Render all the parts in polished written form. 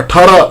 18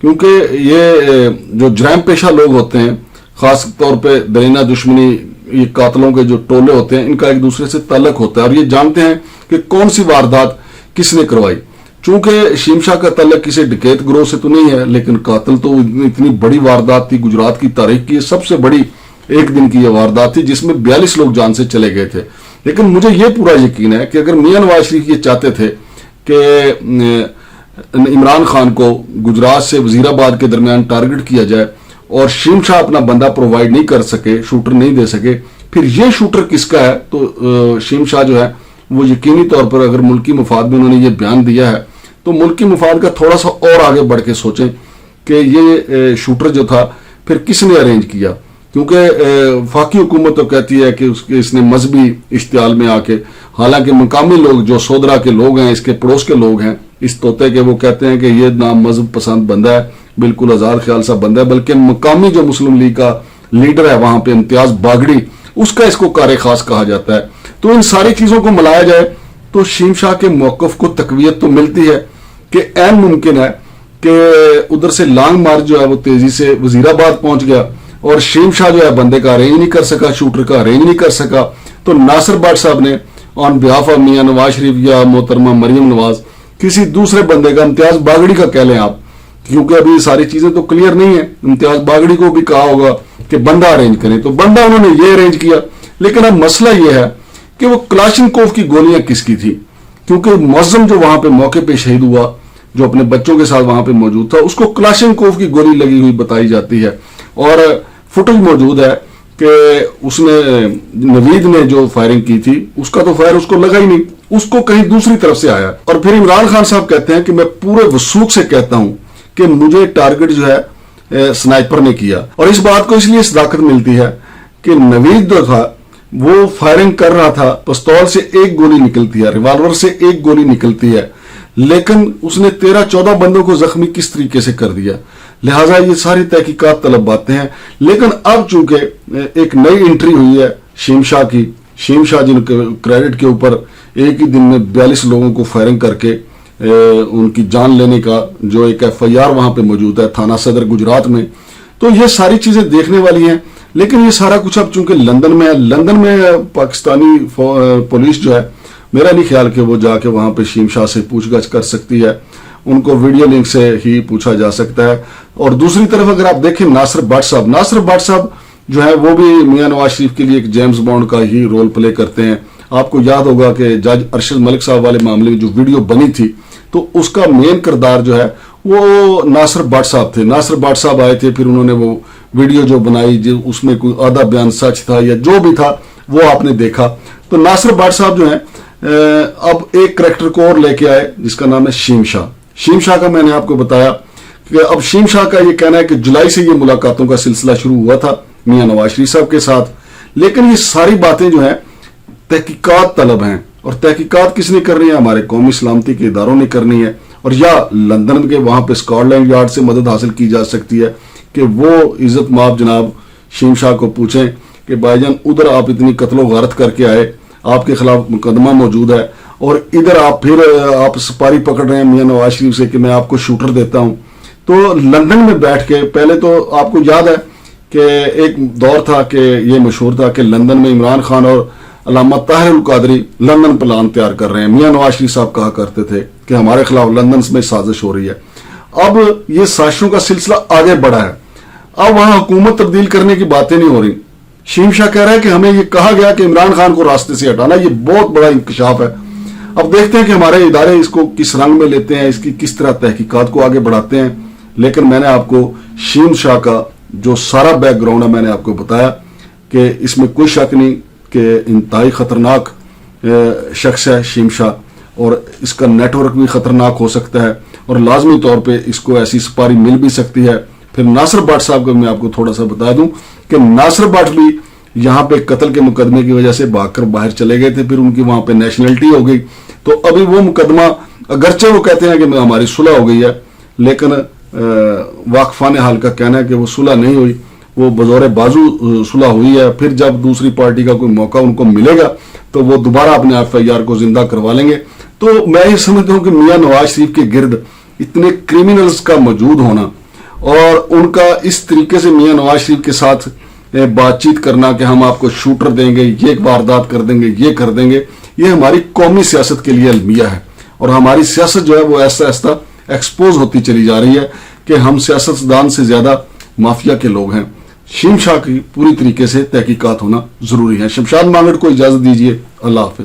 کیونکہ یہ جو جرائم پیشہ لوگ ہوتے ہیں، خاص طور پہ درینہ دشمنی، یہ قاتلوں کے جو ٹولے ہوتے ہیں، ان کا ایک دوسرے سے تعلق ہوتا ہے اور یہ جانتے ہیں کہ کون سی واردات کس نے کروائی۔ چونکہ شیم شاہ کا تعلق کسی ڈکیت گروہ سے تو نہیں ہے، لیکن قاتل تو اتنی بڑی واردات تھی گجرات کی تاریخ کی، سب سے بڑی ایک دن کی یہ واردات تھی جس میں 42 لوگ جان سے چلے گئے تھے۔ لیکن مجھے یہ پورا یقین ہے کہ اگر میاں نواز شریف یہ چاہتے تھے کہ عمران خان کو گجرات سے وزیر آباد کے درمیان ٹارگٹ کیا جائے اور شیم شاہ اپنا بندہ پرووائڈ نہیں کر سکے، شوٹر نہیں دے سکے، پھر یہ شوٹر کس کا ہے؟ تو شیم شاہ جو ہے وہ یقینی طور پر اگر ملکی مفاد میں انہوں نے یہ بیان دیا ہے تو ملکی مفاد کا تھوڑا سا اور آگے بڑھ کے سوچیں کہ یہ شوٹر جو تھا پھر کس نے ارینج کیا، کیونکہ وفاقی حکومت تو کہتی ہے کہ اس نے مذہبی اشتعال میں آ کے، حالانکہ مقامی لوگ جو سودرا کے لوگ ہیں، اس کے پڑوس کے لوگ ہیں، اس طوطے کے، وہ کہتے ہیں کہ یہ نام مذہب پسند بندہ ہے، بالکل آزاد خیال سا بندہ ہے، بلکہ مقامی جو مسلم لیگ کا لیڈر ہے وہاں پہ امتیاز باگڑی، اس کا اس کو کار خاص کہا جاتا ہے۔ تو ان ساری چیزوں کو ملایا جائے تو شیم شاہ کے موقف کو تقویت تو ملتی ہے کہ عین ممکن ہے کہ ادھر سے لانگ مارچ جو ہے وہ تیزی سے وزیر آباد پہنچ گیا اور شیم شاہ جو ہے بندے کا ارینج نہیں کر سکا، شوٹر کا ارینج نہیں کر سکا، تو ناصر بٹ صاحب نے آن بیہاف آف میاں نواز شریف یا محترمہ مریم نواز کسی دوسرے بندے کا، امتیاز باگڑی کا کہہ لیں آپ، کیونکہ ابھی ساری چیزیں تو کلیئر نہیں ہیں، امتیاز باگڑی کو بھی کہا ہوگا کہ بندہ ارینج کریں، تو بندہ انہوں نے یہ ارینج کیا۔ لیکن اب مسئلہ یہ ہے کہ وہ کلاشنکوف کی گولیاں کس کی تھی، کیونکہ معظم جو وہاں پہ موقع پہ شہید ہوا، جو اپنے بچوں کے ساتھ وہاں پہ موجود تھا، اس کو کلاشنکوف کی گولی لگی ہوئی بتائی جاتی ہے، اور فوٹیج موجود ہے کہ اس نے، نوید نے جو فائرنگ کی تھی، اس کا تو فائر اس کو لگا ہی نہیں، اس کو کہیں دوسری طرف سے آیا۔ اور پھر عمران خان صاحب کہتے ہیں کہ میں پورے وثوق سے کہتا ہوں کہ مجھے ٹارگٹ جو ہے سنائپر نے کیا، اور اس بات کو اس لیے صداقت ملتی ہے کہ نوید جو تھا وہ فائرنگ کر رہا تھا، پستول سے ایک گولی نکلتی ہے، ریوالور سے ایک گولی نکلتی ہے، لیکن اس نے 13-14 بندوں کو زخمی کس طریقے سے کر دیا۔ لہٰذا یہ ساری تحقیقات طلب باتیں ہیں، لیکن اب چونکہ ایک نئی انٹری ہوئی ہے شیم شاہ کی، شیم شاہ جن کریڈٹ کے اوپر ایک ہی دن میں 42 لوگوں کو فائرنگ کر کے ان کی جان لینے کا جو ایک FIR وہاں پہ موجود ہے تھانہ صدر گجرات میں، تو یہ ساری چیزیں دیکھنے والی ہیں۔ لیکن یہ سارا کچھ اب چونکہ لندن میں ہے، لندن میں پاکستانی پولیس جو ہے، میرا نہیں خیال کہ وہ جا کے وہاں پہ شیم شاہ سے پوچھ گچھ کر سکتی ہے، ان کو ویڈیو لنک سے ہی پوچھا جا سکتا ہے۔ اور دوسری طرف اگر آپ دیکھیں ناصر بٹ صاحب جو ہے وہ بھی میاں نواز شریف کے لیے ایک جیمز بانڈ کا ہی رول پلے کرتے ہیں۔ آپ کو یاد ہوگا کہ جج ارشد ملک صاحب والے معاملے میں جو ویڈیو بنی تھی تو اس کا مین کردار جو ہے وہ ناصر بٹ صاحب تھے۔ ناصر بٹ صاحب آئے تھے، پھر انہوں نے وہ ویڈیو جو بنائی، جو اس میں کوئی آدھا بیان سچ تھا یا جو بھی تھا وہ آپ نے دیکھا۔ تو ناصر بٹ صاحب جو ہیں اب ایک کریکٹر کو اور لے کے آئے جس کا نام ہے شیم شاہ۔ شیم شاہ کا میں نے آپ کو بتایا کہ اب شیم شاہ کا یہ کہنا ہے کہ جولائی سے یہ ملاقاتوں کا سلسلہ شروع ہوا تھا میاں نواز شریف صاحب کے ساتھ، لیکن یہ ساری باتیں جو ہیں تحقیقات طلب ہیں، اور تحقیقات کس نے کرنی ہے؟ ہمارے قومی سلامتی کے اداروں نے کرنی ہے، اور یا لندن کے وہاں پہ اسکاٹ لینڈ یارڈ سے مدد حاصل کی جا سکتی ہے کہ وہ عزت مآب جناب شیم شاہ کو پوچھیں کہ بھائی جان ادھر آپ اتنی قتل و غارت کر کے آئے، آپ کے خلاف مقدمہ موجود ہے، اور ادھر آپ سپاری پکڑ رہے ہیں میاں نواز شریف سے کہ میں آپ کو شوٹر دیتا ہوں۔ تو لندن میں بیٹھ کے، پہلے تو آپ کو یاد ہے کہ ایک دور تھا کہ یہ مشہور تھا کہ لندن میں عمران خان اور علامہ طاہر القادری لندن پلان تیار کر رہے ہیں، میاں نواز شریف صاحب کہا کرتے تھے کہ ہمارے خلاف لندن میں سازش ہو رہی ہے۔ اب یہ سازشوں کا سلسلہ آگے بڑھا ہے، اب وہاں حکومت تبدیل کرنے کی باتیں نہیں ہو رہی۔ شیم شاہ کہہ رہا ہے کہ ہمیں یہ کہا گیا کہ عمران خان کو راستے سے ہٹانا، یہ بہت بڑا انکشاف ہے۔ اب دیکھتے ہیں کہ ہمارے ادارے اس کو کس رنگ میں لیتے ہیں، اس کی کس طرح تحقیقات کو آگے بڑھاتے ہیں۔ لیکن میں نے آپ کو شیم شاہ کا جو سارا بیک گراؤنڈ ہے میں نے آپ کو بتایا کہ اس میں کوئی شک نہیں کہ انتہائی خطرناک شخص ہے شیم شاہ، اور اس کا نیٹ ورک بھی خطرناک ہو سکتا ہے، اور لازمی طور پہ اس کو ایسی سپاری مل بھی سکتی ہے۔ پھر ناصر بٹ صاحب کو میں آپ کو تھوڑا سا بتا دوں کہ ناصر بٹ بھی یہاں پہ قتل کے مقدمے کی وجہ سے بھاگ کر باہر چلے گئے تھے، پھر ان کی وہاں پہ نیشنلٹی ہو گئی، تو ابھی وہ مقدمہ اگرچہ وہ کہتے ہیں کہ ہماری صلح ہو گئی ہے، لیکن واقفان حال کا کہنا ہے کہ وہ صلح نہیں ہوئی، وہ بزور بازو صلح ہوئی ہے۔ پھر جب دوسری پارٹی کا کوئی موقع ان کو ملے گا تو وہ دوبارہ اپنے FIR کو زندہ کروا لیں گے۔ تو میں یہ سمجھتا ہوں کہ میاں نواز شریف کے گرد اتنے کرمنلز کا موجود ہونا اور ان کا اس طریقے سے میاں نواز شریف کے ساتھ بات چیت کرنا کہ ہم آپ کو شوٹر دیں گے، یہ ایک واردات کر دیں گے، یہ کر دیں گے، یہ ہماری قومی سیاست کے لیے المیہ ہے، اور ہماری سیاست جو ہے وہ ایسا ایسا ایکسپوز ہوتی چلی جا رہی ہے کہ ہم سیاستدان سے زیادہ مافیا کے لوگ ہیں۔ شیم شاہ کی پوری طریقے سے تحقیقات ہونا ضروری ہے۔ شمشاد مانگڑ کو اجازت دیجیے، اللہ حافظ۔